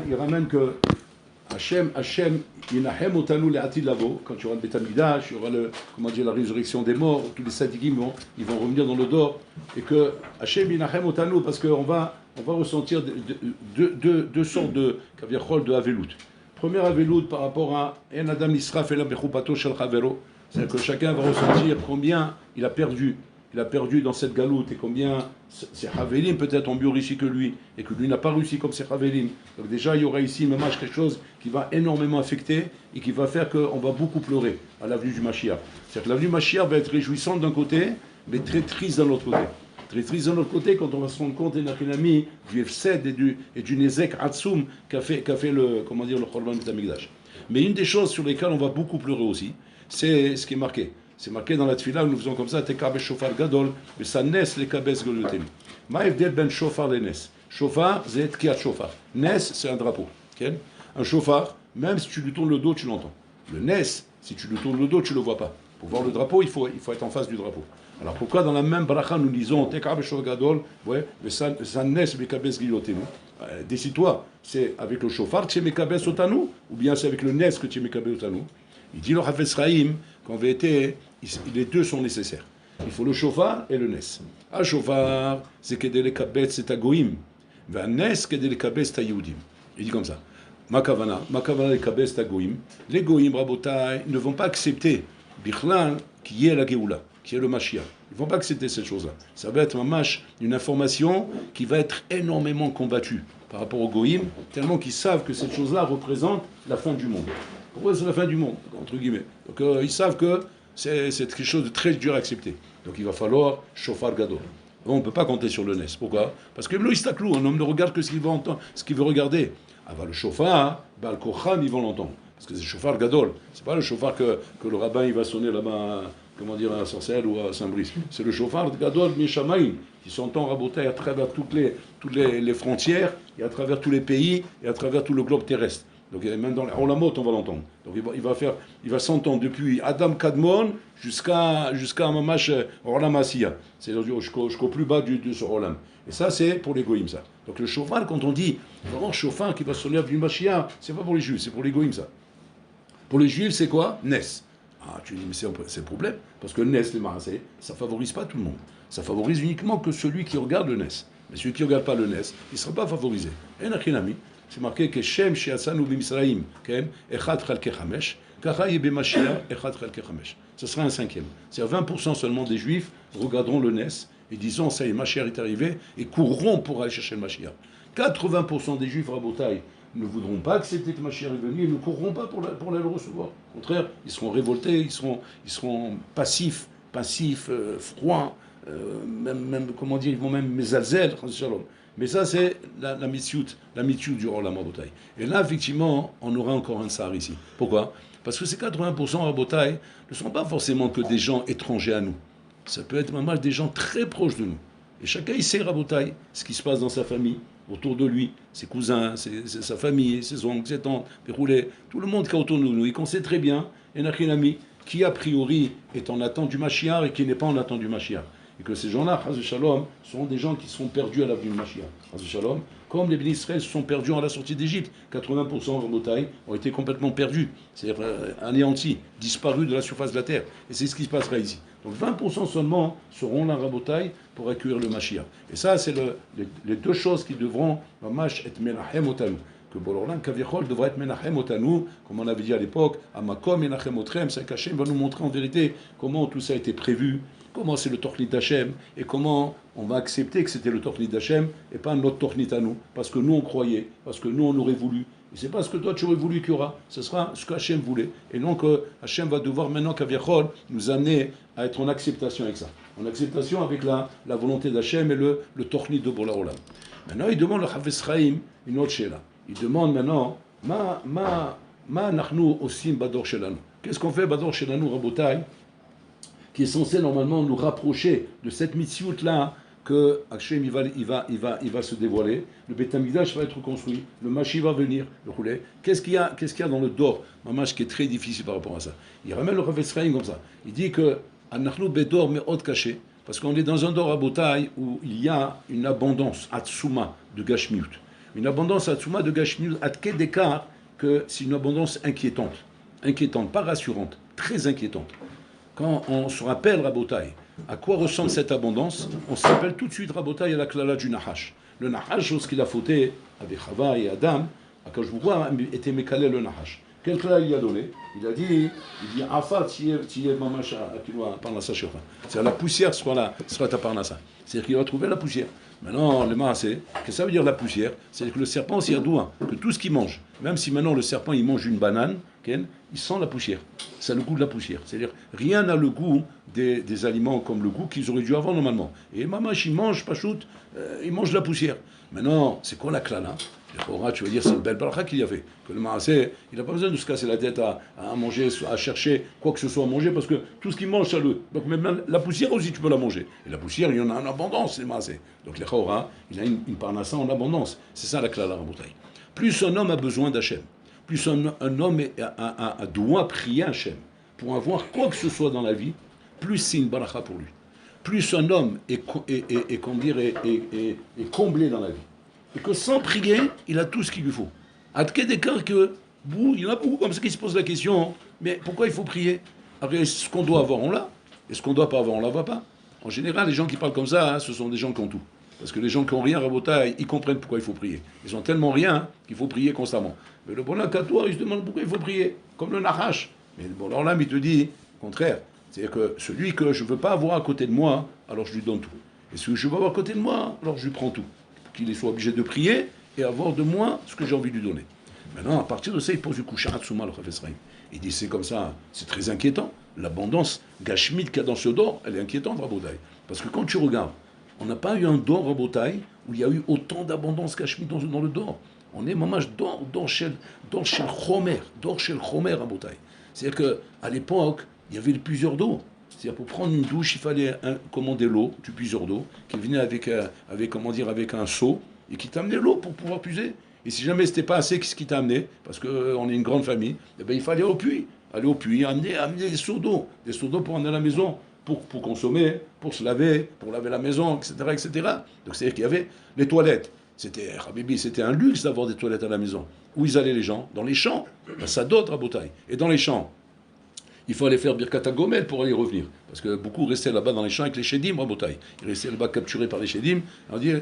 Il ramène que Hachem, Yinahem Otanu Le'atid Lavo, quand il y aura le Beth Amikdash, il y aura la résurrection des morts, tous les sadikim ils vont revenir dans le dehors, et que Hachem Yinahem Otanu, parce qu'on va ressentir deux sortes de kaviachol de Avelut. Première Avelut par rapport à En Adam Nisraf Elam Bechupato Shel Chavero, c'est-à-dire que chacun va ressentir combien il a perdu. Il a perdu dans cette galoute et combien ses Havelim peut-être ont mieux réussi que lui et que lui n'a pas réussi comme ses Havelim. Donc déjà il y aura ici même quelque chose qui va énormément affecter et qui va faire qu'on va beaucoup pleurer à l'avenue du Mashiach. C'est-à-dire que l'avenue du Mashiach va être réjouissante d'un côté mais très triste d'un autre côté. Très triste d'un autre côté quand on va se rendre compte du Efsed et du Nezek Hatsum qu'a fait le Chorban Beit Hamikdash. Mais une des choses sur lesquelles on va beaucoup pleurer aussi, c'est ce qui est marqué. C'est marqué dans la tefila, nous faisons comme ça, Tekabes shofar gadol, mais ça naisse les kabes golotenu. Ma'evdel ben shofar les nes. Shofar, c'est tkiat shofar. Nes, c'est un drapeau. Okay? Un shofar, même si tu lui tournes le dos, tu l'entends. Le nes, si tu lui tournes le dos, tu ne le vois pas. Pour voir le drapeau, il faut être en face du drapeau. Alors pourquoi dans la même bracha nous disons Tekabes shofar gadol, ouais, mais ça naisse les kabes golotenu. Décide-toi, c'est avec le shofar que tu es mekabes otanu, ou bien c'est avec le nes que tu es mekabes otanu. Il dit le Hafez Chaim qu'en vérité, les deux sont nécessaires. Il faut le shofar et le nes. Un shofar, c'est qu'aider les kabetz et tagoïm. Un nes, qu'aider les kabetz et taïoudim. Il dit comme ça. Makavana les kabetz et tagoïm. Les goïm, rabotai, ne vont pas accepter, bichlal, qui est la Géoula, qui est le Mashiach. Ils ne vont pas accepter cette chose-là. Ça va être une information qui va être énormément combattue par rapport aux goïm, tellement qu'ils savent que cette chose-là représente la fin du monde. Pourquoi c'est la fin du monde, entre guillemets. Donc ils savent que c'est quelque chose de très dur à accepter. Donc il va falloir shofar gadol. On ne peut pas compter sur le nes. Pourquoi? Parce que le istaklou, un homme ne regarde que ce qu'il veut entendre, ce qu'il veut regarder. Ah bah le shofar, bah, le kochan, ils vont l'entendre. Parce que c'est shofar gadol. C'est pas le shofar que le rabbin il va sonner là-bas, à Sarcelles ou à Saint-Brice. C'est le shofar gadol mishamaïm, qui s'entend raboter à travers toutes les frontières, et à travers tous les pays, et à travers tout le globe terrestre. Donc même dans l'Olamot, on va l'entendre. Donc il va s'entendre depuis Adam Kadmon jusqu'à Mamash Olam Asiya. C'est-à-dire jusqu'au plus bas de ce Olam. Et ça, c'est pour les goïms, ça. Donc le shofar, quand on dit vraiment shofar qui va sonner du Mashiach, c'est pas pour les juifs, c'est pour les goïms, ça. Pour les juifs, c'est quoi? Nes. Ah, tu dis, mais c'est le problème. Parce que le Nes, les Marasé, ça favorise pas tout le monde. Ça favorise uniquement que celui qui regarde le Nes. Mais celui qui ne regarde pas le Nes, il ne sera pas favorisé. Et Nachinami. C'est marqué que Shem Shiatsanu b'Misraïm, Echad Chalke Chamesh, Kacha Yebemashia, Echad Chalke Chamesh. Ce sera un cinquième. C'est-à-dire 20% seulement des Juifs regarderont le Nes et disons ça y est, Mashiach est arrivé et courront pour aller chercher le Mashiach. 80% des Juifs rabotaï ne voudront pas accepter que Mashiach est venu et ne courront pas pour aller le recevoir. Au contraire, ils seront révoltés, ils seront passifs, froids, ils vont même mezalzel, shalom. Mais ça, c'est la mitziut du Olam Rabotai. Et là, effectivement, on aura encore un tsar ici. Pourquoi? Parce que ces 80% Rabotai ne sont pas forcément que des gens étrangers à nous. Ça peut être même des gens très proches de nous. Et chacun, il sait, Rabotai, ce qui se passe dans sa famille, autour de lui, ses cousins, sa famille, ses oncles, ses tantes, tout le monde qui est autour de nous, et qu'on sait très bien, et Nachinami, qui a priori est en attente du Mashiach et qui n'est pas en attente du Mashiach. Et que ces gens-là, Chaz Shalom, sont des gens qui sont perdus à l'avenue de Mashiach. Chaz Shalom, comme les bénis Israël se sont perdus à la sortie d'Égypte. 80% Rabotai ont été complètement perdus, c'est-à-dire anéantis, disparus de la surface de la terre. Et c'est ce qui se passera ici. Donc 20% seulement seront là Rabotai pour accueillir le Mashiach. Et ça, c'est les deux choses qui devront, Mamash et Menachem Otanu. Que Bororlan Kavichol devrait être Menachem Otanu, comme on avait dit à l'époque, Amakom Menachem Otrem, c'est qu'Hachem va nous montrer en vérité comment tout ça a été prévu, comment c'est le Tornit d'Hachem, et comment on va accepter que c'était le Tornit d'Hachem, et pas notre Tornit à nous, parce que nous on croyait, parce que nous on aurait voulu. Et c'est pas ce que toi tu aurais voulu qu'il y aura, ce sera ce que Hachem voulait. Et donc Hachem va devoir maintenant, Kavichol, nous amener à être en acceptation avec ça. En acceptation avec la volonté d'Hachem et le Tornit de Bola Olam. Maintenant, il demande le Hafez Chaim une autre chéla. Il demande maintenant, ma nachnu osim bador shelanu. Qu'est-ce qu'on fait bador shelanu rabotai, qui est censé normalement nous rapprocher de cette mitzvot là que Hachem il va se dévoiler, le Beit Hamikdash va être construit, le Mashiach va venir, le roulé. Qu'est-ce qu'il y a dans le dor, mamash, qui est très difficile par rapport à ça. Il ramène le Hafez Chaim comme ça. Il dit que anachnu bedor me'od caché, parce qu'on est dans un dor rabotai où il y a une abondance atsuma de gashmiut. Une abondance atzuma de gashmiut à quel d'écart que c'est une abondance inquiétante. Inquiétante, pas rassurante, très inquiétante. Quand on se rappelle, Rabotai, à quoi ressemble cette abondance, on se rappelle tout de suite, Rabotai, à la klala du Nahash. Le Nahash, lorsqu'il a fauté avec Chava et Adam, quand je vous vois, était mécalé le Nahash. Quel klala il a donné? Il a dit, Afa, tiye mamacha, parnasa shecha. C'est-à-dire la poussière sera ta parnasa. C'est-à-dire qu'il va trouver la poussière. Maintenant, le maasé, qu'est-ce que ça veut dire la poussière? C'est que le serpent, c'est adoua, que tout ce qu'il mange, même si maintenant le serpent il mange une banane, il sent la poussière. Ça a le goût de la poussière. C'est-à-dire, rien n'a le goût des aliments comme le goût qu'ils auraient dû avoir normalement. Et mamash, il mange, pachout, il mange de la poussière. Maintenant, c'est quoi la klala? Tu vas dire, c'est une belle baraka qu'il y avait. Que le maasé, il n'a pas besoin de se casser la tête à manger, à chercher quoi que ce soit à manger, parce que tout ce qu'il mange, ça le. Donc même la poussière aussi, tu peux la manger. Et la poussière, il y en a en abondance, les maasé. Donc le chora, il a une parnassa en abondance. C'est ça la klala raboutaï. Plus un homme a besoin d'Hachem, plus un homme doit prier Hachem pour avoir quoi que ce soit dans la vie, plus c'est une baraka pour lui. Plus un homme est comblé dans la vie. Et que sans prier, il a tout ce qu'il lui faut. À quel d'écart que, il y en a beaucoup comme ça qui se posent la question, mais pourquoi il faut prier? Après, ce qu'on doit avoir, on l'a. Et ce qu'on ne doit pas avoir, on ne l'a pas. En général, les gens qui parlent comme ça, ce sont des gens qui ont tout. Parce que les gens qui n'ont rien, Rabotai, ils comprennent pourquoi il faut prier. Ils ont tellement rien qu'il faut prier constamment. Mais le bon Katoa, il se demande pourquoi il faut prier. Comme le Nahash. Mais le bon Orlam, il te dit, au contraire. C'est-à-dire que celui que je ne veux pas avoir à côté de moi, alors je lui donne tout. Et celui que je veux avoir à côté de moi, alors je lui prends tout. Qu'il soit obligé de prier et avoir de moi ce que j'ai envie de lui donner. Maintenant, à partir de ça, il pose du couchard Tsuma le Chafetz Chaim. Il dit c'est comme ça, c'est très inquiétant. L'abondance gashmit qu'il y a dans ce dor, elle est inquiétante, Rabotai. Parce que quand tu regardes, on n'a pas eu un dor, Rabotai, où il y a eu autant d'abondance gashmit dans le dor. On est mamage dor shel chomer, Rabotai. C'est-à-dire qu'à l'époque, il y avait plusieurs dors. C'est-à-dire pour prendre une douche, il fallait commander l'eau, du puiseur d'eau, qui venait avec un seau, et qui t'amenait l'eau pour pouvoir puiser. Et si jamais c'était pas assez ce qui t'a amené, parce qu'on est une grande famille, eh ben, il fallait aller au puits, amener des seaux d'eau pour emmener à la maison, pour consommer, pour se laver, pour laver la maison, etc. etc. Donc c'est-à-dire qu'il y avait les toilettes. C'était un luxe d'avoir des toilettes à la maison. Où ils allaient les gens? Dans les champs. Ben, ça dote, Rabotai. Et dans les champs, il faut aller faire Birkat HaGomel pour y revenir. Parce que beaucoup restaient là-bas dans les champs avec les Chédim, Rabotai. Ils restaient là-bas capturés par les Chédim. On dit,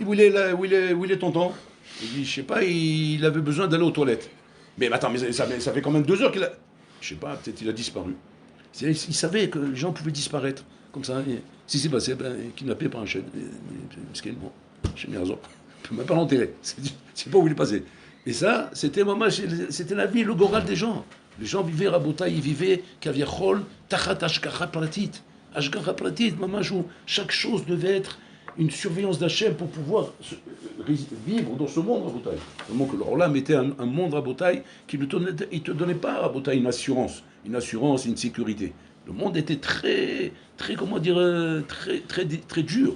où il est tonton? Il dit, je sais pas, il avait besoin d'aller aux toilettes. Mais attends, mais ça fait quand même 2 heures qu'il a... Je sais pas, peut-être il a disparu. Il savait que les gens pouvaient disparaître. Comme ça, si c'est passé, kidnappé par un chêne. Bon, chêne Herzog. On ne peut même pas l'enterrer. C'est pas où il est passé. Et ça, c'était la vie, le goral des gens. Les gens vivaient Rabotai, ils vivaient Kaviachol, Tachat Ashgacha Pratit. Ashgacha Pratit, mamage où chaque chose devait être une surveillance d'Hachem pour pouvoir vivre dans ce monde Rabotai. Donc le Olam était un monde Rabotai qui ne te donnait pas Rabotai une assurance, une sécurité. Le monde était très dur.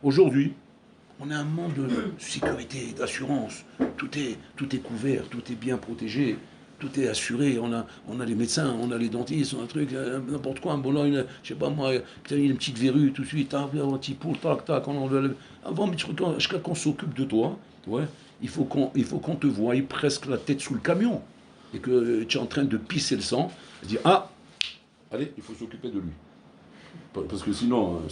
Aujourd'hui, on a un monde de sécurité, d'assurance. Tout est couvert, tout est bien protégé. Tout est assuré, on a les médecins, on a les dentistes, on a un truc, n'importe quoi, un bon là, je sais pas moi, il y a une petite verrue tout de suite, un petit poule, tac, on enlève. Avant, jusqu'à qu'on s'occupe de toi, ouais, il faut qu'on te voie presque la tête sous le camion, et que tu es en train de pisser le sang, et dire, allez, il faut s'occuper de lui. Parce que sinon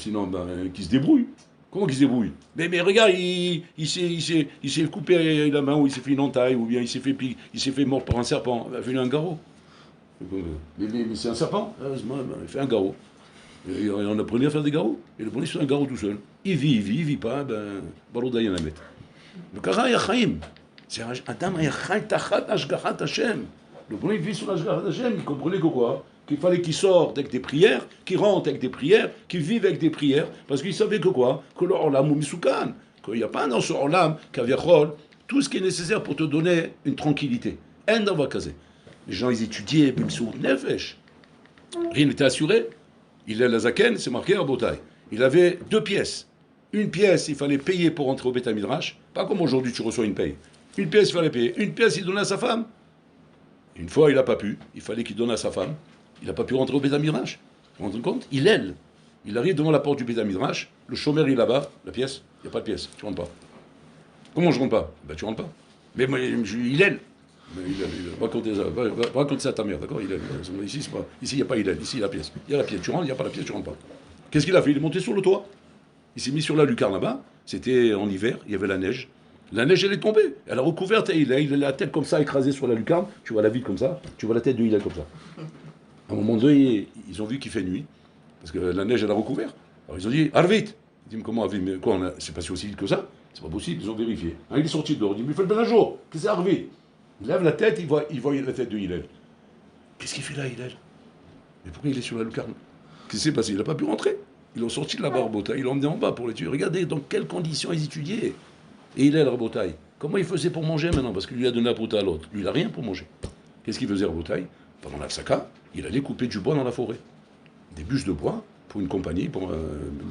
qu'il se débrouille. Comment qu'il se débrouille? Mais regarde, il s'est coupé la main, ou il s'est fait une entaille, ou bien il s'est fait mort par un serpent. Il a fait un garrot. Mais c'est un serpent, heureusement, il fait un garrot. Et on apprenait à faire des garrots. Et le premier, c'est un garrot tout seul. Il vit pas, Baroda Yanamet. Le Kara Yachaim. C'est Adam Yachai Tachat Ashgachat Hashem. Le premier vit sur l'Ashgachat Hashem, il comprenait que quoi? Qu'il fallait qu'il sorte avec des prières, qu'il rentre avec des prières, qu'il vive avec des prières, parce qu'il savait que quoi? Que le Olam ou Misukan, qu'il n'y a pas dans ce Olam, Kaviachol, tout ce qui est nécessaire pour te donner une tranquillité. En Davakaze. Les gens, ils étudiaient Bimsout Nefesh. Rien n'était assuré. Il est la Zaken, c'est marqué à Botaï. Il avait 2 pièces. Une pièce, il fallait payer pour entrer au Beth Midrash. Pas comme aujourd'hui, tu reçois une paye. Une pièce, il fallait payer. Une pièce, il donnait à sa femme. Une fois, il n'a pas pu. Il fallait qu'il donne à sa femme. Il n'a pas pu rentrer au Beth Midrash. Vous vous rendez compte? Il arrive devant la porte du Beth Midrash. Le chômeur, il est là-bas. La pièce, il n'y a pas de pièce. Tu ne rentres pas. Comment je rentre pas? Ben tu rentres pas. Mais moi, Hillel. Raconte ça à ta mère, d'accord? Hillel. Ici, il n'y a pas Hillel, ici, il y a la pièce. Il y a la pièce, tu rentres, il n'y a pas la pièce, tu rentres pas. Qu'est-ce qu'il a fait? Il est monté sur le toit. Il s'est mis sur la lucarne là-bas. C'était en hiver, il y avait la neige. La neige, elle est tombée. Elle a recouvert Hillel. Il a la tête comme ça, écrasée sur la lucarne. Tu vois la ville comme ça. Tu vois la tête de Hillel comme ça. À un moment donné, ils ont vu qu'il fait nuit. Parce que la neige, elle a recouvert. Alors ils ont dit, Arvit. Il dit, mais comment Arvit? Mais quoi, c'est pas si aussi vite que ça? C'est pas possible, ils ont vérifié. Il est sorti dehors, il dit, mais il fait le bien jour. Qu'est-ce que c'est Arvit? Il lève la tête, il voit la tête de Hillel. Qu'est-ce qu'il fait là, Hillel? Mais pourquoi il est sur la lucarne? Qu'est-ce qui s'est passé? Il n'a pas pu rentrer. Ils l'ont sorti de la Rabotaï, ils l'ont emmené en bas pour les tuer. Regardez dans quelles conditions ils étudiaient. Et Hillel, Rabotaï, comment il faisait pour manger maintenant? Parce qu'il lui a donné un prouta à l'autre. Lui, il n'a rien pour manger. Qu'est-ce qu'il faisait, Rabotaï? Pendant l'Afsaka, il allait couper du bois dans la forêt. Des bûches de bois pour une compagnie, pour,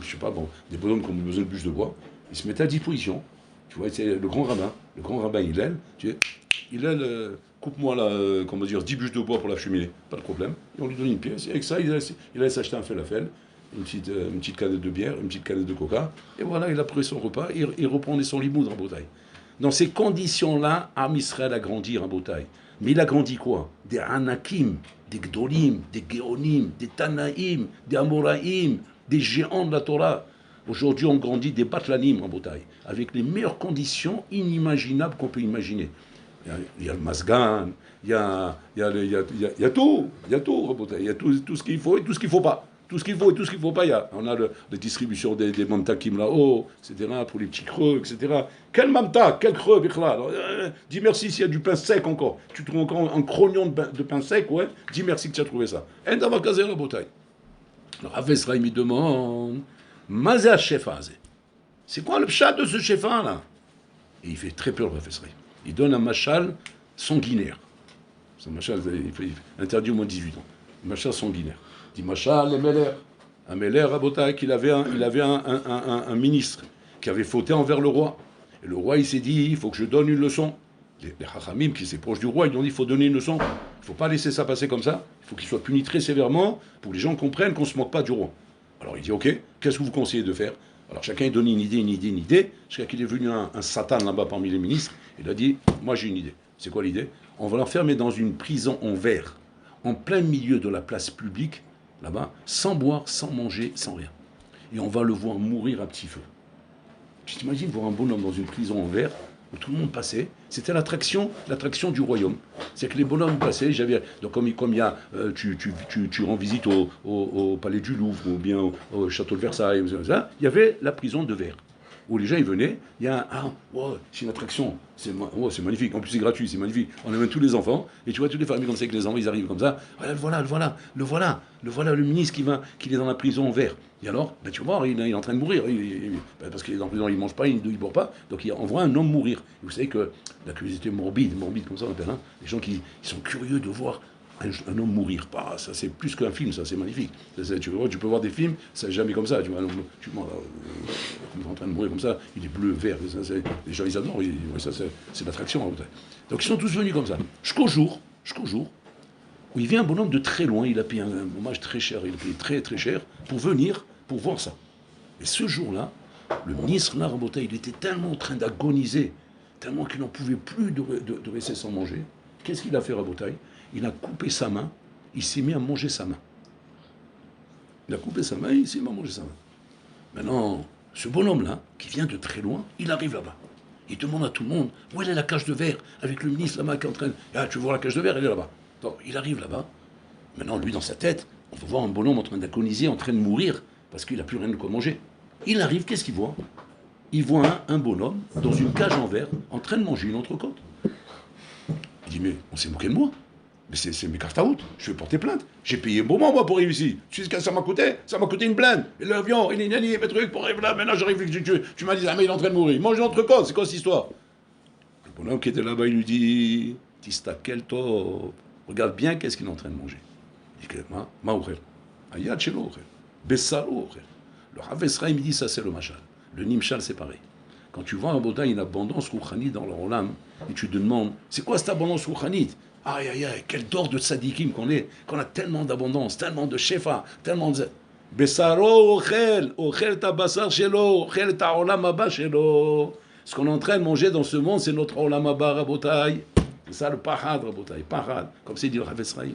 je sais pas, bon, des bonhommes qui ont besoin de bûches de bois. Il se mettait à disposition. Tu vois, c'est le grand rabbin Hillel, tu sais, Hillel, coupe-moi là, comment dire, 10 bûches de bois pour la cheminée, pas de problème. Et on lui donne une pièce, et avec ça, il allait s'acheter un falafel, une petite canette de bière, une petite canette de coca, et voilà, il a pris son repas, et il reprenait son limoud en Botaï. Dans ces conditions-là, Am Israël a grandi en Botaï. Mais il a grandi quoi? Des Anakim, des Gdolim, des Géonim, des Tanaïm, des Amoraïm, des géants de la Torah. Aujourd'hui, on grandit des Batlanim en Botaï, avec les meilleures conditions inimaginables qu'on peut imaginer. Il y a le Masgan, il y a tout, il y a tout ce qu'il faut et tout ce qu'il ne faut pas. Tout ce qu'il faut et tout ce qu'il ne faut pas, on a la distribution des mantakim là-haut, etc., pour les petits creux, etc. Quel manta, quel creux, Bichla. Dis merci s'il y a du pain sec encore. Tu trouves encore un crognon de pain sec, ouais, dis merci que tu as trouvé ça. Et dans ma caserne, la bouteille. Alors, Avesra, il me demande, Mazé Shefaze. C'est quoi le pshat de ce chefin là? Et il fait très peur, le Avesra. Il donne un machal sanguinaire. C'est un machal, interdit au moins 18 ans. Un machal sanguinaire. Il dit Machal, les Meller. Un Meller à Botaï, il avait un ministre qui avait fauté envers le roi. Et le roi, il s'est dit, il faut que je donne une leçon. Les Chachamim, qui étaient proches du roi, ils ont dit, il faut donner une leçon. Il ne faut pas laisser ça passer comme ça. Il faut qu'il soit puni très sévèrement pour que les gens comprennent qu'on ne se moque pas du roi. Alors il dit, ok, qu'est-ce que vous conseillez de faire? Alors chacun donne une idée, jusqu'à qu'il est venu un satan là-bas parmi les ministres. Il a dit, moi j'ai une idée. C'est quoi l'idée? On va l'enfermer dans une prison en verre, en plein milieu de la place publique, là-bas, sans boire, sans manger, sans rien. Et on va le voir mourir à petit feu. Tu t'imagines voir un bonhomme dans une prison en verre, où tout le monde passait, c'était l'attraction du royaume. C'est que les bonhommes passaient, donc comme il y a, tu rends visite au palais du Louvre, ou bien au château de Versailles, il y avait la prison de verre. Où les gens ils venaient, il y a c'est une attraction, c'est magnifique, en plus c'est gratuit, c'est magnifique, on amène tous les enfants, et tu vois toutes les familles comme ça, que les enfants ils arrivent comme ça, le voilà le ministre qui est dans la prison en verre. Et alors, tu vas voir, il est en train de mourir, parce qu'il est dans la prison, il ne mange pas, il ne boit pas, donc on voit un homme mourir. Et vous savez que la curiosité morbide comme ça on appelle, les gens qui sont curieux de voir un homme mourir, ça c'est plus qu'un film, ça c'est magnifique. Tu peux voir des films, c'est jamais comme ça. Tu vois, il est en train de mourir comme ça, il est bleu, vert, les gens ils adorent, ça c'est l'attraction. Donc ils sont tous venus comme ça. Jusqu'au jour où il vient un bonhomme de très loin, il a payé un hommage très cher, il a payé très très cher pour venir, pour voir ça. Et ce jour-là, le ministre Narabota, il était tellement en train d'agoniser, tellement qu'il n'en pouvait plus de rester sans manger. Qu'est-ce qu'il a fait, Rabotaï? Il a coupé sa main, il s'est mis à manger sa main. Il a coupé sa main, il s'est mis à manger sa main. Maintenant, ce bonhomme-là, qui vient de très loin, il arrive là-bas. Il demande à tout le monde, où est la cage de verre avec le ministre là-bas qui est en train de... Ah, tu veux voir la cage de verre, elle est là-bas. Donc, il arrive là-bas. Maintenant, lui, dans sa tête, on peut voir un bonhomme en train d'agoniser, en train de mourir, parce qu'il n'a plus rien de quoi manger. Il arrive, qu'est-ce qu'il voit? Il voit un bonhomme dans une cage en verre, en train de manger une entrecôte. Il dit, mais on s'est moqué de moi. Mais c'est mes cartes-out, je vais porter plainte. J'ai payé un bon moment, moi, pour arriver ici. Tu sais ce que ça m'a coûté? Ça m'a coûté une blinde. Et l'avion, il est mes trucs pour arriver là. Maintenant, j'arrive, tu m'as dit, ah, mais il est en train de mourir. Mange une entrecôte, c'est quoi cette histoire? Le bonhomme qui était là-bas, il lui dit, Tista, quel tort. Regarde bien qu'est-ce qu'il est en train de manger. Il dit, ma ouchel. Ayad shelo ouchel. Bessalo ouchel. Le Rav Esraïm, il dit, ça, c'est le machal. Le nimshal, c'est pareil. Quand tu vois un Boda, une abondance rouchanite dans leur olam, et tu te demandes, c'est quoi cette abondance rouchanite? Aïe, aïe, aïe, quel dor de tzadikim qu'on a tellement d'abondance, tellement de shefa, tellement de... Bessaro ochel ta basar shelo, ochel ta olam haba shelo. Ce qu'on est en train de manger dans ce monde, c'est notre Olam Haba, Rabotai. C'est ça le Pahad, Rabotai. Pahad, comme c'est dit le Rav Israël.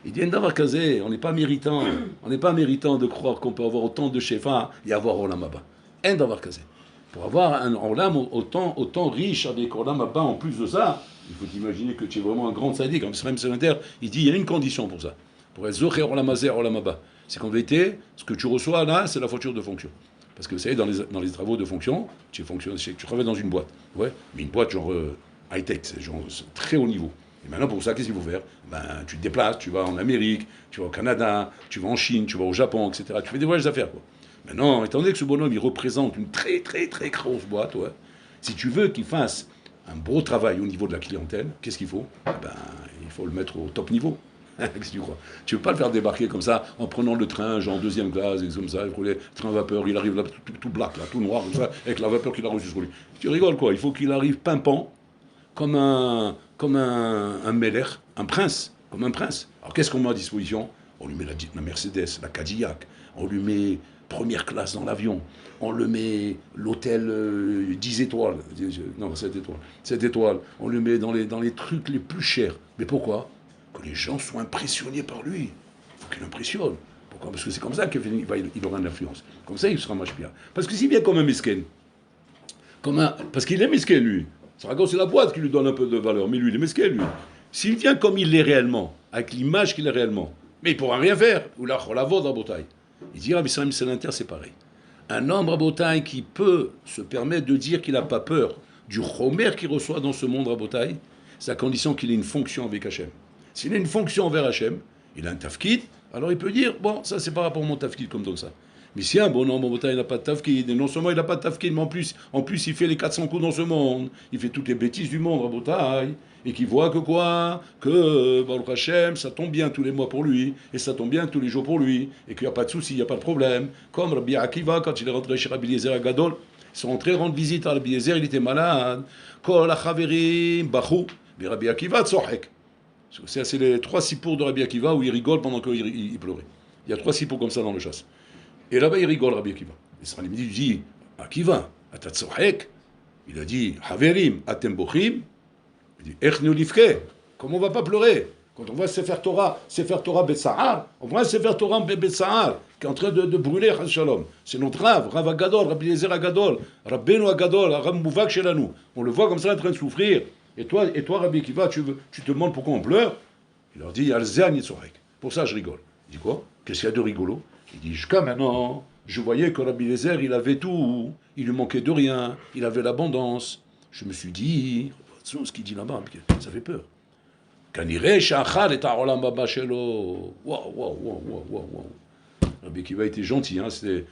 Il dit, Ndavar Kazé, on n'est pas méritant. On n'est pas méritant de croire qu'on peut avoir autant de Shefa et avoir Olam Haba. Ndavar Kazé. Pour avoir un Olam autant riche avec Olam Haba en plus de ça, il faut imaginer que tu es vraiment un grand tzaddik. Comme Israël Selinter, il dit, il y a une condition pour ça. Pour être Zocher Olam Hazé, Olam Haba. C'est qu'en vérité, ce que tu reçois là, c'est la voiture de fonction. Parce que vous savez, dans les travaux de fonction, tu travailles dans une boîte. Ouais, mais une boîte genre high-tech, c'est genre très haut niveau. Et maintenant, pour ça, qu'est-ce qu'il faut faire? Ben, tu te déplaces, tu vas en Amérique, tu vas au Canada, tu vas en Chine, tu vas au Japon, etc. Tu fais des voyages d'affaires, quoi. Maintenant, étant donné que ce bonhomme, il représente une très, très, très grosse boîte, ouais, si tu veux qu'il fasse un beau travail au niveau de la clientèle, qu'est-ce qu'il faut? Ben, il faut le mettre au top niveau. Qu'est-ce que tu crois? Tu ne veux pas le faire débarquer comme ça, en prenant le train, genre deuxième classe, et comme ça, le train vapeur, il arrive là, tout black, là, tout noir, comme ça, avec la vapeur qu'il a reçue sur lui. Tu rigoles, quoi? Il faut qu'il arrive pimpant, comme un Meller, un prince, comme un prince. Alors qu'est-ce qu'on met à disposition? On lui met la Mercedes, la Cadillac, on lui met première classe dans l'avion, on le met l'hôtel 10 étoiles, non 7 étoiles, 7 étoiles, on le met dans les trucs les plus chers. Mais pourquoi? Que les gens soient impressionnés par lui. Il faut qu'il impressionne. Pourquoi? Parce que c'est comme ça qu'il aura une influence. Comme ça, il sera mashpia. Parce que s'il vient comme un mesquin, parce qu'il est mesquin, lui. C'est la boîte qui lui donne un peu de valeur, mais lui, il est mesquin, lui. S'il vient comme il l'est réellement, avec l'image qu'il est réellement, mais il ne pourra rien faire. Ou la vaudre à Botaï. Il dira, mais c'est l'inter, c'est pareil. Un homme à Botaï qui peut se permettre de dire qu'il n'a pas peur du chomer qu'il reçoit dans ce monde à Botaï, c'est à condition qu'il ait une fonction avec Hachem. S'il a une fonction envers Hachem, il a un tafkid, alors il peut dire, bon, ça c'est par rapport à mon tafkid comme ça. Mais si un bon homme en Botaï n'a pas de tafkid, et non seulement il n'a pas de tafkid, mais en plus il fait les 400 coups dans ce monde, il fait toutes les bêtises du monde à Botaï, et qu'il voit que quoi? Que Baruch Hachem, ça tombe bien tous les mois pour lui, et ça tombe bien tous les jours pour lui, et qu'il n'y a pas de souci, il n'y a pas de problème. Comme Rabbi Akiva, quand il est rentré chez Rabbi Eliezer à Gadol, ils sont rentrés rendre visite à Rabbi Eliezer, il était malade. Kol hachaverim bachou, mais Rabbi Akiva tzohek. C'est les 3 sipours de Rabbi Akiva où il rigole pendant qu'il pleurait. Il y a 3 sipours comme ça dans le chasse. Et là-bas, il rigole, Rabbi Akiva. Il dit, Akiva, atat tzohek. Il a dit, haverim, atem bochim. Il dit, ech nulifke. Comment on va pas pleurer? Quand on voit Sefer Torah Betsahar, on voit Sefer Torah Betsahar, qui est en train de brûler, Shalom. C'est notre Rav Agadol, Rabbi Eliezer Agadol, Rabbeinu Agadol, Rav Mouvak Shelanu. On le voit comme ça en train de souffrir. Et toi, Rabbi Akiva, tu te demandes pourquoi on pleure? Il leur dit, Alzéan Yitzorek. Pour ça, je rigole. Il dit quoi? Qu'est-ce qu'il y a de rigolo? Il dit, jusqu'à maintenant, je voyais que Rabbi Eliezer, il avait tout, il lui manquait de rien, il avait l'abondance. Je me suis dit, ce qu'il dit là-bas, ça fait peur. Kanireh Shachar et Olam Haba Shelo. Waouh. Rabbi Akiva était gentil, hein, c'était.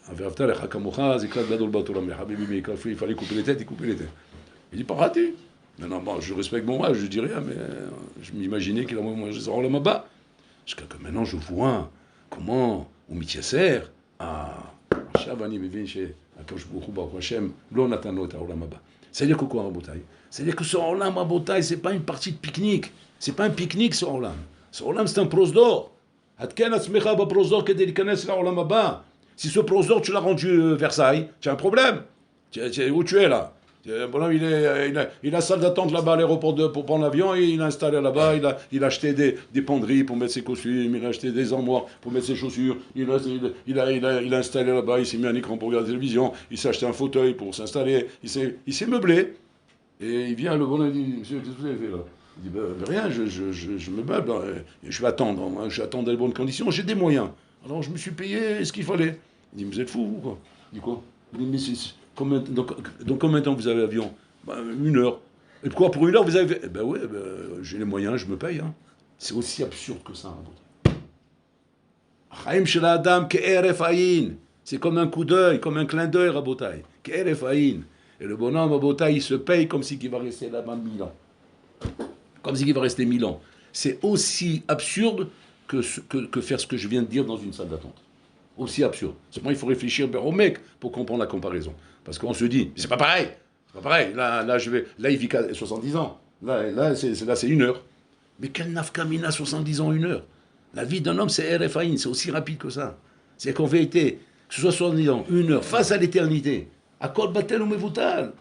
Il fallait couper les têtes, Il dit, pas raté. Non, bon, je respecte mon âge, je dis rien, mais je m'imaginais qu'il a moins de Olam Haba. Jusqu'à que maintenant, je vois comment on mityaser à Shavani Mevin chez Akash Boukhouba Hashem, l'on attend notre Olam Haba. C'est-à-dire que quoi, Rabotai? C'est-à-dire que ce Olam Rabotai, c'est pas une partie de pique-nique. C'est pas un pique-nique, ce Olam. Ce Olam, c'est un prosdor. Hatken atzmecha ba prosdor kedei likanes la Olam Haba. Si ce prosdor, tu l'as rendu Versailles, tu as un problème. Où tu es là? Bon, il a salle d'attente là-bas à l'aéroport pour prendre l'avion, et il a installé là-bas, il a acheté des penderies pour mettre ses costumes, il a acheté des armoires pour mettre ses chaussures, il a installé là-bas, il s'est mis un écran pour regarder la télévision, il s'est acheté un fauteuil pour s'installer, il s'est meublé. Et il vient, le bonhomme, il dit, monsieur, qu'est-ce que vous avez fait là? Il dit, rien, je me meuble, je vais attendre, dans les bonnes conditions, j'ai des moyens. Alors je me suis payé ce qu'il fallait. Il dit, vous êtes fou, vous, quoi? Il dit, quoi? Il dit, mais donc combien de temps vous avez l'avion? 1 heure. Et pourquoi pour 1 heure vous avez... ouais, j'ai les moyens, je me paye. Hein. C'est aussi absurde que ça. C'est comme un coup d'œil, comme un clin d'œil, Rabotai. Et le bonhomme, Rabotai, il se paye comme si il va rester là-bas 1000 ans. Comme si il va rester 1000 ans. C'est aussi absurde que faire ce que je viens de dire dans une salle d'attente. Aussi absurde. Seulement, il faut réfléchir au mec pour comprendre la comparaison. Parce qu'on se dit, c'est pas pareil. C'est pas pareil. Là, il vit 70 ans. Là, c'est 1 heure. Mais quel nafkamina 70 ans, 1 heure? La vie d'un homme, c'est RFAIN, c'est aussi rapide que ça. C'est qu'en vérité, que ce soit 70 ans, 1 heure, face à l'éternité, Akol batel ou mevutal.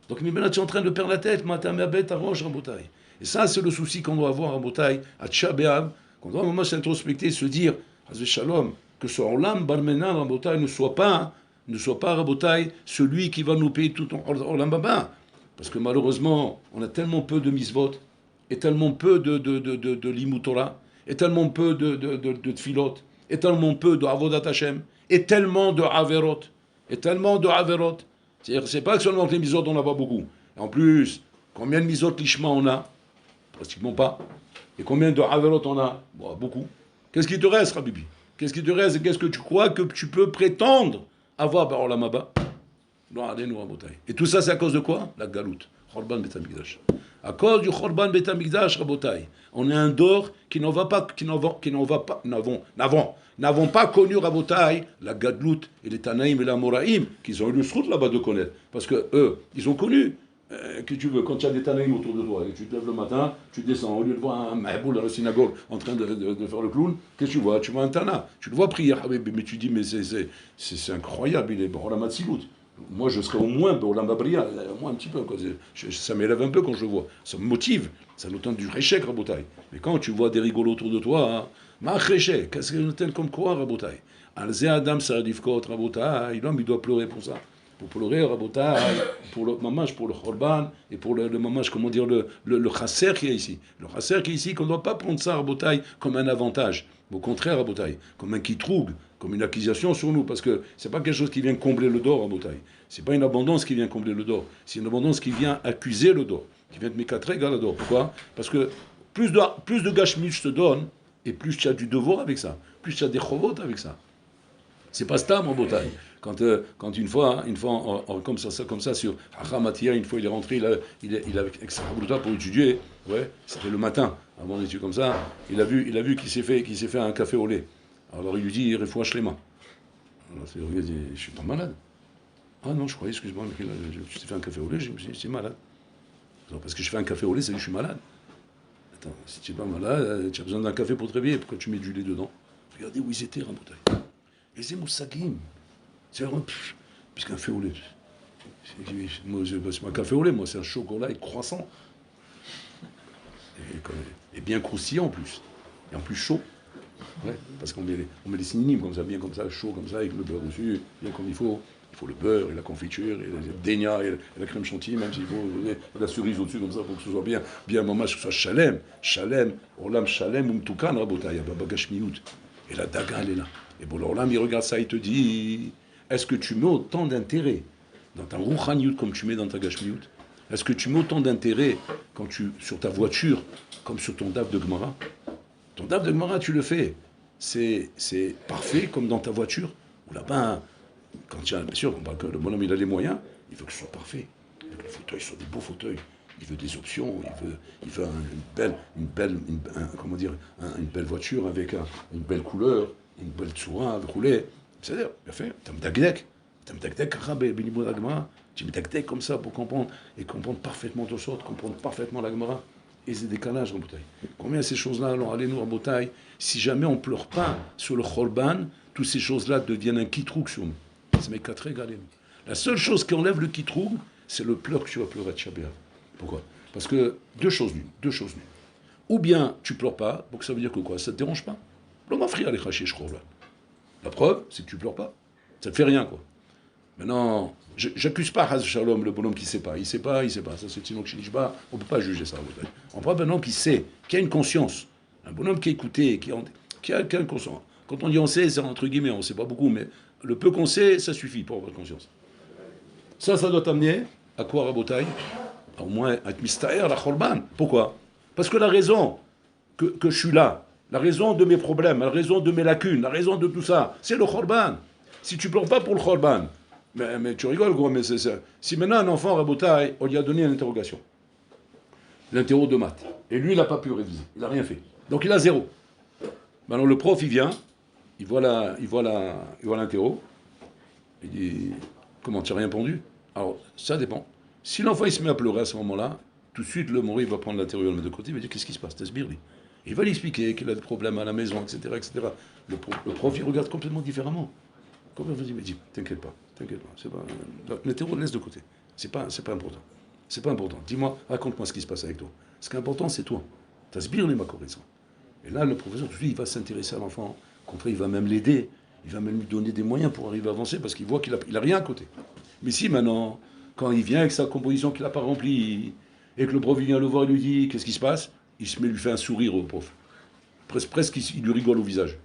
Donc maintenant tu es en train de perdre la tête, matam abet arrange Rabotai. Et ça c'est le souci qu'on doit avoir Rabotai, à Tisha B'Av, qu'on doit vraiment s'introspecter, se dire, Hazve Shalom, que ce Olam Barmenan Rabotai ne soit pas Rabotai, celui qui va nous payer tout en Olam Baba. Parce que malheureusement, on a tellement peu de misvot, et tellement peu de limut Torah, et tellement peu de tfilot, et tellement peu de avodat Hashem, et tellement de averot, C'est-à-dire, c'est pas que seulement que les misot, on n'a pas beaucoup. Et en plus, combien de misot lishma on a? Pratiquement pas. Et combien de averot on a? Bon, beaucoup. Qu'est-ce qui te reste, Rabibi? Qu'est-ce qui te reste? Et qu'est-ce que tu crois que tu peux prétendre avoir par Olam Haba? Et tout ça, c'est à cause de quoi? La galoute. Khorban Bet Hamikdash. À cause du Khorban Bet Hamikdash, Rabotai. On est un dor qui n'avons pas connu Rabotai, la Gadlout et les Tanaïm et la Moraïm, qu'ils ont eu le srout là-bas de connaître. Parce que eux, ils ont connu. Que tu veux, quand il y a des Tanaïm autour de toi, et tu te lèves le matin, tu descends, au lieu de voir un Mahboul à la synagogue en train de faire le clown, qu'est-ce que tu vois? Tu vois un Tana. Tu le vois prier, mais tu dis, mais c'est incroyable, il est Boram Hatzilut. Moi, je serais au moins Boram Abria, au moins un petit peu. Quoi. Ça m'élève un peu quand je le vois. Ça me motive. Ça nous tente du réchec, Rabotai. Mais quand tu vois des rigolos autour de toi, ma réchec, qu'est-ce que nous tente comme quoi, Rabotai? Alze Adam Saradivkot, Rabotai, l'homme, il doit pleurer pour ça. Pour pleurer, Rabotai, pour le mamage, pour le Khorban, et pour le mamage, comment dire, le chasser qui est ici. Le chasser qui est ici, qu'on ne doit pas prendre ça, Rabotai, comme un avantage. Au contraire, Rabotai, comme un kitroug, comme une accusation sur nous, parce que c'est pas quelque chose qui vient combler le dor, Rabotai. C'est pas une abondance qui vient combler le dor, c'est une abondance qui vient accuser le dor, qui vient de mécatrer le dor. Pourquoi? Parce que plus de gashmit je te donne, et plus tu as du devoir avec ça, plus tu as des chovot avec ça. C'est pas stam en Bretagne. Quand une fois, comme ça sur Hachamatia, une fois il est rentré, il a avec sa Rabotai pour étudier, ouais, c'était le matin, avant d'étudier comme ça, il a vu qu'il s'est fait un café au lait. Alors il lui dit, refouach les mains. Alors il dit, je suis pas malade. Ah non, je croyais, excuse-moi, mais tu t'es fait un café au lait, je me suis dit, c'est malade. Alors, parce que je fais un café au lait, c'est que je suis malade. Attends, si tu n'es pas malade, tu as besoin d'un café pour te réveiller, pourquoi tu mets du lait dedans? Regardez où ils étaient, Rabotai. Et c'est Moussagim. C'est puisqu'un café au lait. C'est pas un café au lait, moi, c'est un chocolat et croissant. Et bien croustillant en plus. Et en plus chaud. Ouais, parce qu'on met les synonymes comme ça, bien comme ça, chaud comme ça, avec le beurre dessus, bien comme il faut. Il faut le beurre et la confiture, et le dénia et la crème chantilly, même s'il faut la cerise au-dessus comme ça, pour que ce soit bien mamage, que ce soit shalem, olam shalem, umtukan, rabotai, babagash miout. Et la daga, elle est là. Et bon, l'olam, il regarde ça, il te dit, est-ce que tu mets autant d'intérêt dans ta rouchaniout comme tu mets dans ta gashmiout? Est-ce que tu mets autant d'intérêt sur ta voiture comme sur ton daf de Gemara? Ton daf de Gemara, tu le fais. C'est parfait comme dans ta voiture, ou là-bas, quand tu as, bien sûr, le bonhomme il a les moyens, il veut que ce soit parfait. Il veut que les fauteuils soient des beaux fauteuils. Il veut des options. Il veut une belle voiture avec une belle couleur, une belle tsura roulée. C'est-à-dire, bien fait. Tam dagdek, rabé, benimou l'agmara. Tu mets dagdek comme ça pour comprendre et comprendre parfaitement ton sort, comprendre parfaitement l'agmara. Et c'est décalage en bouteille. Combien ces choses-là, alors allez-nous en bouteille, si jamais on ne pleure pas sur le Khorban, toutes ces choses-là deviennent un kitrouk sur nous. La seule chose qui enlève le kitroug, c'est le pleur que tu vas pleurer de Shabbat. Pourquoi? Parce que deux choses nues. Ou bien tu pleures pas, donc ça veut dire que quoi? Ça te dérange pas? La preuve, c'est que tu pleures pas. Ça te fait rien, quoi. Maintenant, j'accuse pas Haz Shalom, le bonhomme qui sait pas. Il sait pas. Ça c'est Tinoch Shinishba, on peut pas juger ça. On prend un bonhomme qui sait, qui a une conscience. Un bonhomme qui a écouté, qui a une conscience. Quand on dit on sait, c'est entre guillemets, on sait pas beaucoup, mais le peu qu'on sait, ça suffit pour avoir conscience. Ça doit t'amener à quoi, Rabotai? Au moins à être mystère, la Khorban. Pourquoi? Parce que la raison que je suis là, la raison de mes problèmes, la raison de mes lacunes, la raison de tout ça, c'est le Khorban. Si tu ne pleures pas pour le Khorban, mais tu rigoles, gros, mais c'est ça. Si maintenant un enfant, Rabotai, on lui a donné une interrogation, l'interro de maths, et lui, il n'a pas pu réviser, il n'a rien fait. Donc il a 0. Maintenant le prof, il vient, il voit l'interro, il dit, comment, tu n'as rien répondu? Alors, ça dépend. Si l'enfant, il se met à pleurer à ce moment-là, tout de suite, le mori va prendre l'interro, il va le mettre de côté, il va dire, qu'est-ce qui se passe? T'asbirli. Il va lui expliquer qu'il a des problèmes à la maison, etc., etc. Le prof, il regarde complètement différemment. Comme il va dire, mais dis, t'inquiète pas. T'inquiète pas, c'est pas. Le terreau, laisse de côté. C'est pas important. C'est pas important. Dis-moi, raconte-moi ce qui se passe avec toi. Ce qui est important, c'est toi. T'as sbire les makoris. Et là, le professeur, tout de suite, il va s'intéresser à l'enfant. Au contraire, il va même l'aider. Il va même lui donner des moyens pour arriver à avancer parce qu'il voit qu'il a rien à côté. Mais si maintenant, quand il vient avec sa composition qu'il n'a pas remplie, et que le prof vient le voir et lui dit qu'est-ce qui se passe, il se met, lui fait un sourire au prof. Presque, il lui rigole au visage.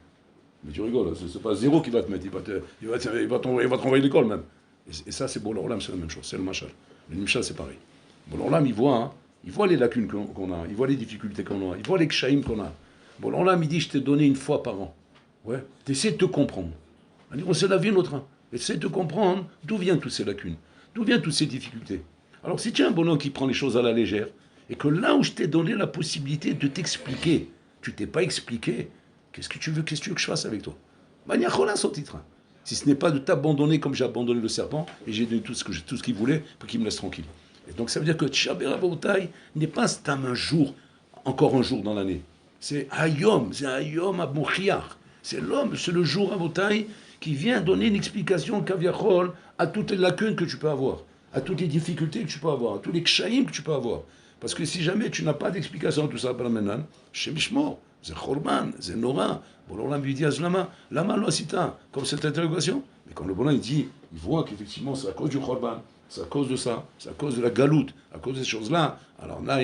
Mais tu rigoles, c'est pas zéro qui va te mettre, il va te renvoyer l'école même. Et ça, c'est bon, l'Orlam, c'est la même chose, c'est le Machal. Le Machal, c'est pareil. Bon, l'Orlam, il voit les lacunes qu'on a, il voit les difficultés qu'on a, il voit les ksha'im qu'on a. Bon, l'Orlam, il dit, je t'ai donné une fois par an. Ouais, t'essaies de te comprendre. C'est la vie, notre. Essaie de comprendre d'où viennent toutes ces lacunes, d'où viennent toutes ces difficultés. Alors, si tu es un bonhomme qui prend les choses à la légère, et que là où je t'ai donné la possibilité de t'expliquer, tu t'es pas expliqué, qu'est-ce que tu veux que je fasse avec toi? Son titre. Si ce n'est pas de t'abandonner comme j'ai abandonné le serpent, et j'ai donné tout ce qu'il voulait pour qu'il me laisse tranquille. Et donc, ça veut dire que Tisha B'Av n'est pas un jour, encore un jour dans l'année. C'est Hayom à Mochiach. C'est l'homme, c'est le jour à Botaï qui vient donner une explication kaviachol à toutes les lacunes que tu peux avoir, à toutes les difficultés que tu peux avoir, à tous les ksha'im que tu peux avoir. Parce que si jamais tu n'as pas d'explication à tout ça, chez Mishmor, c'est Khorban, c'est Nora. Bon, alors là, lui dit Azlama, Lama lo asita, comme cette interrogation. Mais quand le bonhomme il voit qu'effectivement c'est à cause du Khorban, c'est à cause de ça, c'est à cause de la galoute, à cause de ces choses-là. Alors là,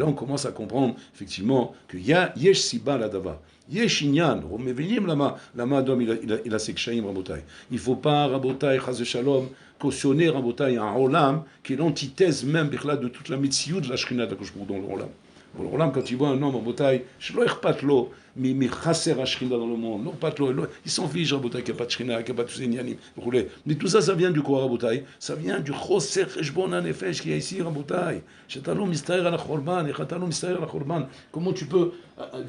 on commence à comprendre effectivement qu'il y a Yesh Siba la Dava. Yesh Inyan, lama Adam il a ses ksha'im, Rabotai. Il ne faut pas, Rabotai, Chaz Shalom, cautionner, Rabotai, un Olam qui est l'antithèse même de toute la mitziyut de la Shekhinah d'Akadosh dans le Olam. Bon, Olam, quand il voit un homme, Rabotai, Shlo Echpatlo, mais chasser à Shekhinah dans le monde, non pas de l'eau, il s'en fiche, Rabotai, qu'il n'y a pas de Shekhinah, qu'il n'y a pas de tous ces Inyanim, mais tout ça, ça vient du quoi, Rabotai? Ça vient du Choser Cheshbon HaNefesh qui est ici, Rabotai. Shetalom Mistaher al Khorban, Echatalom Mistaher al Khorban. Comment tu peux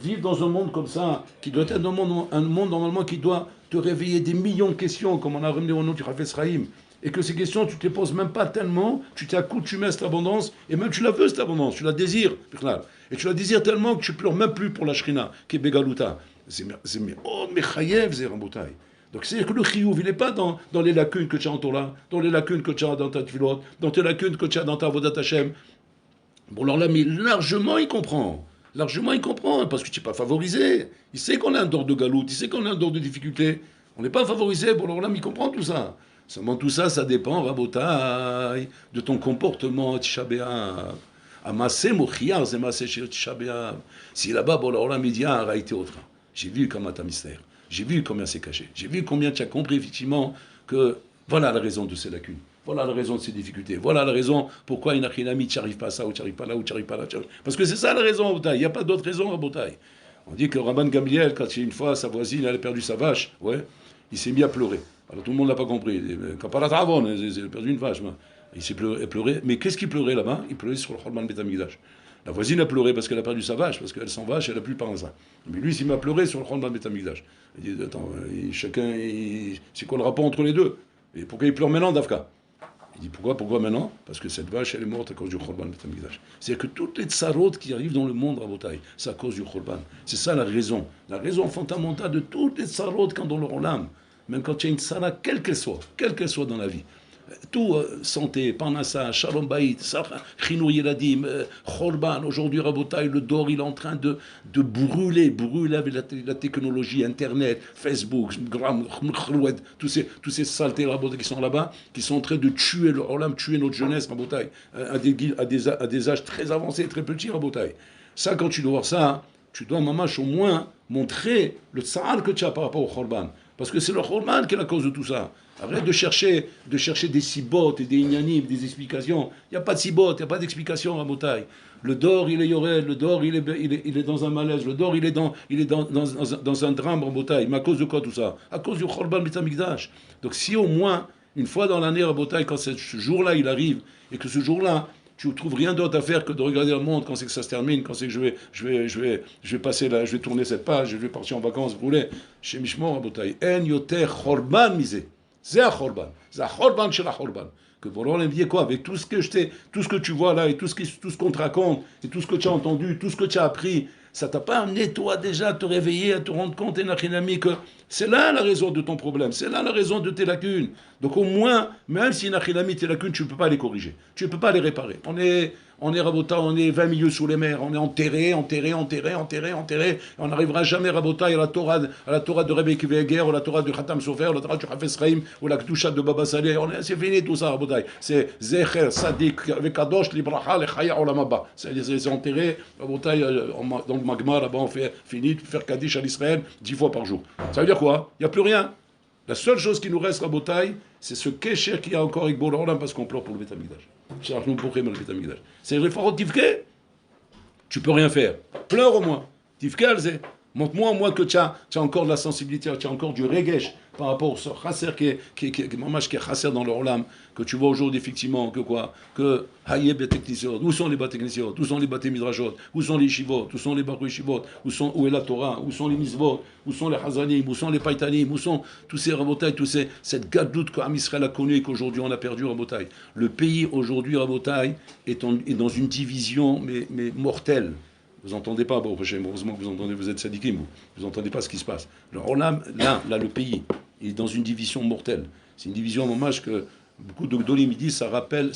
vivre dans un monde comme ça, qui doit être un monde normalement qui doit te réveiller des millions de questions, comme on a ramené au nom du Chafetz Chaim, et que ces questions, tu ne te les poses même pas tellement, tu t'es accoutumé à cette abondance, et même tu la veux, cette abondance, tu la désires, et tu la désires tellement que tu pleures même plus pour la Shrina, qui est Begaluta. C'est Mechayev, c'est Rabotai. Donc c'est que le chiyuv, il n'est pas dans les lacunes que tu as en Torah, dans les lacunes que tu as dans ta tefilot, dans tes lacunes que tu as dans ta avodat Hashem. Bon, alors là, mais largement, il comprend. Largement, il comprend, parce que tu n'es pas favorisé. Il sait qu'on a un dor de galoute, il sait qu'on a un dor de difficulté. On n'est pas favorisé, bon, alors là, mais il comprend tout ça. Seulement tout ça, ça dépend, Rabotai, de ton comportement, Tisha B'Av. Amassé mochiar, c'est massé chez Tisha B'Av. Si là-bas, bon, alors là, média a été autre. J'ai vu comment tu as mystère. J'ai vu combien c'est caché. J'ai vu combien tu as compris, effectivement, que voilà la raison de ces lacunes. Voilà la raison de ces difficultés. Voilà la raison pourquoi une achinami, tu n'arrives pas à ça, ou tu n'arrives pas là, ou tu n'arrives pas là. Parce que c'est ça la raison, Rabotai. Il n'y a pas d'autre raison, Rabotai. On dit que Rabban Gamliel, quand une fois sa voisine elle a perdu sa vache, ouais, il s'est mis à pleurer. Alors tout le monde n'a pas compris. Quand pas la travon, il a perdu une vache. Il s'est pleuré. Mais qu'est-ce qu'il pleurait là-bas? Il pleurait sur le Chorban Beth Amikdash. La voisine a pleuré parce qu'elle a perdu sa vache, parce qu'elle s'en vache, elle n'a plus le pain ça. Mais lui, il s'est mis à pleurer sur le Chorban Beth Amikdash. Il dit, attends, c'est quoi le rapport entre les deux? Et pourquoi il pleure maintenant, Dafka? Il dit, pourquoi maintenant? Parce que cette vache, elle est morte à cause du Chorban Beth Amikdash. C'est-à-dire que toutes les tsarot qui arrivent dans le monde, Rabotai, c'est à cause du Chorban. C'est ça la raison. La raison fondamentale de toutes les tsarot quand dans leur olam. Même quand il y a une tsara, quelle qu'elle soit dans la vie. Tout, santé, parnassa, shalom baït, chinou yeladim, chorban, aujourd'hui Rabotai, le dor, il est en train de brûler avec la technologie, Internet, Facebook, Gram, tous ces saletés Rabotai qui sont là-bas, qui sont en train de tuer le olam, tuer notre jeunesse Rabotai, à des âges très avancés, très petits Rabotai. Ça, quand tu dois voir ça, tu dois, mamache, au moins montrer le tsar que tu as par rapport au chorban. Parce que c'est le Chorban qui est la cause de tout ça. Arrête de chercher des sibotes et des inyanim, des explications. Il n'y a pas de sibotes, il n'y a pas d'explication, Rabotai. Le dor, il est yorel, le dor, il est dans un malaise, le dor, il est dans un drame, Rabotai. Mais à cause de quoi tout ça? À cause du Chorban Beth Amikdash. Donc si au moins, une fois dans l'année, Rabotai, quand ce jour-là, il arrive, et que ce jour-là, tu ne trouves rien d'autre à faire que de regarder le monde quand c'est que ça se termine, quand c'est que je vais passer là, je vais tourner cette page, je vais partir en vacances, vous voulez. Chez Mishmor, Rabotai, en yoter chorban misé. C'est un chorban. C'est un chorban chez la chorban. Que pour l'on dit quoi? Avec tout ce que tu vois là, et tout ce qu'on te raconte, et tout ce que tu as entendu, tout ce que tu as appris, Ça t'a pas amené, toi, déjà, à te réveiller, à te rendre compte, Enachinami, que c'est là la raison de ton problème, c'est là la raison de tes lacunes. Donc au moins, même si Enachinami, tes lacunes, tu ne peux pas les corriger, tu ne peux pas les réparer. On est Rabota, on est 20 milieux sous les mers, on est enterré, on n'arrivera jamais Rabota à la Torah de Rebbe Kiveger, ou la Torah du Khatam Sofer, ou la Torah du Hafez Chaim, ou la Kedusha de Baba Saleh, c'est fini tout ça Rabota. C'est Zecher, Sadik, avec Kadosh, Libracha, Lechaya, Olam Haba. C'est enterré, Rabota, dans le magma, là-bas on fait fini de faire Kaddish à l'Israël 10 fois par jour. Ça veut dire quoi? Il n'y a plus rien. La seule chose qui nous reste Rabotai, c'est ce kécher qu'il y a encore avec Bola parce qu'on pleure pour le Beth Amikdash. C'est le Farod Tivke. Tu peux rien faire. Pleure au moins. Tivke alze. Montre-moi au moins que tu as encore de la sensibilité, tu as encore du regesh par rapport au chasser qui est chasser dans leur âme, que tu vois aujourd'hui effectivement que quoi, que hayeb et techniciot, où sont les batekniciot, où sont les baté midrashot, où sont les shivot, où sont les baruch shivot, où est la Torah, où sont les misvot, où sont les hazanim, où sont les paitanim, où sont tous ces rabotai, cette gadoute qu'Am Israël a connue et qu'aujourd'hui on a perdu rabotai. Le pays aujourd'hui rabotai est dans une division mais mortelle. Vous n'entendez pas, bon, heureusement que vous entendez, vous êtes sadikim, vous n'entendez pas ce qui se passe. Le Olam, là, le pays, il est dans une division mortelle. C'est une division, dommage que beaucoup de Gdolim disent, ça rappelle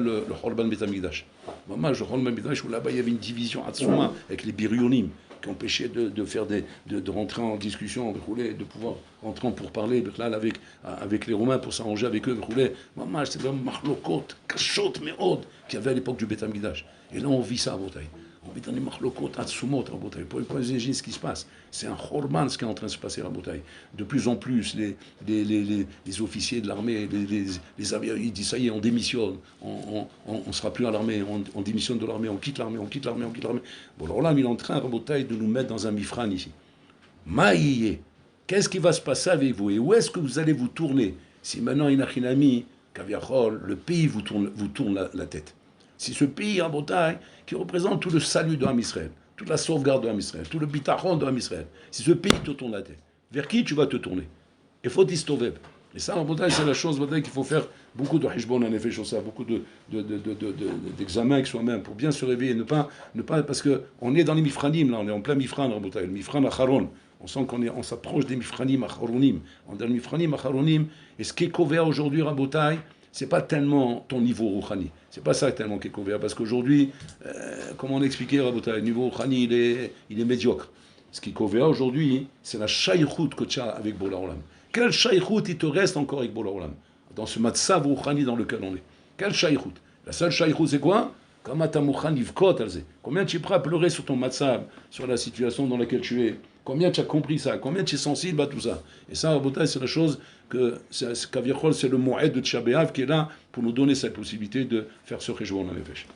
le Horban Bet Amikdash. Dommage, le Horban Bet Amikdash, où là-bas il y avait une division Atsouma avec les Birionim, qui empêchaient de rentrer en discussion, de pouvoir rentrer pour parler avec les Romains, pour s'arranger avec eux. Dommage, c'est le Machlokot, Kachot, Meod, qu'il y avait à l'époque du Bet Amikdash. Et là, on vit ça à Botaï. On est dans les machlokot, atsumot, Rabotai. Pour imaginer ce qui se passe. C'est un chorban ce qui est en train de se passer à Rabotai. De plus en plus, les officiers de l'armée, les avions, ils disent ça y est, on démissionne. On ne sera plus à l'armée, on démissionne de l'armée, on quitte l'armée. Bon, alors là, il est en train, Rabotai, de nous mettre dans un mifran ici. Maïye, qu'est-ce qui va se passer avec vous? Et où est-ce que vous allez vous tourner? Si maintenant, Inachinami, Kaviachol, le pays vous tourne la tête. Si ce pays en Bretagne, qui représente tout le salut de Israël, toute la sauvegarde de Israël, tout le bitachon de Israël, si ce pays te tourne la tête, vers qui tu vas te tourner? Il faut t'istoveb. Et ça, en Bretagne, c'est la chose qu'il faut faire beaucoup de hishbon en effet sur ça, beaucoup d'examens avec soi-même pour bien se réveiller, ne pas parce qu'on est dans les mifranim, là, on est en plein mifran en Bretagne, le mifran acharon. On sent on s'approche des mifranim acharonim. On est dans le mifranim acharonim, et ce qui est couvert aujourd'hui en Bretagne, c'est pas tellement ton niveau rouhani. C'est pas ça tellement qui est couvert. Parce qu'aujourd'hui, comment on expliquait, Rabotai, le niveau rouhani, il est médiocre. Ce qui est couvert aujourd'hui, c'est la shaykhout que tu as avec Bola Olam. Quel shaykhout il te reste encore avec Bola Olam? Dans ce matzav rouhani dans lequel on est. Quel shaykhout? La seule shaykhout, c'est quoi? Combien tu es prêt à pleurer sur ton matzav, sur la situation dans laquelle tu es? Combien tu as compris ça? Combien tu es sensible à tout ça? Et ça, Rabotai, c'est la chose que, Kaviachol, c'est le Moed de Tisha B'Av qui est là pour nous donner cette possibilité de faire ce réjouir dans les pêches.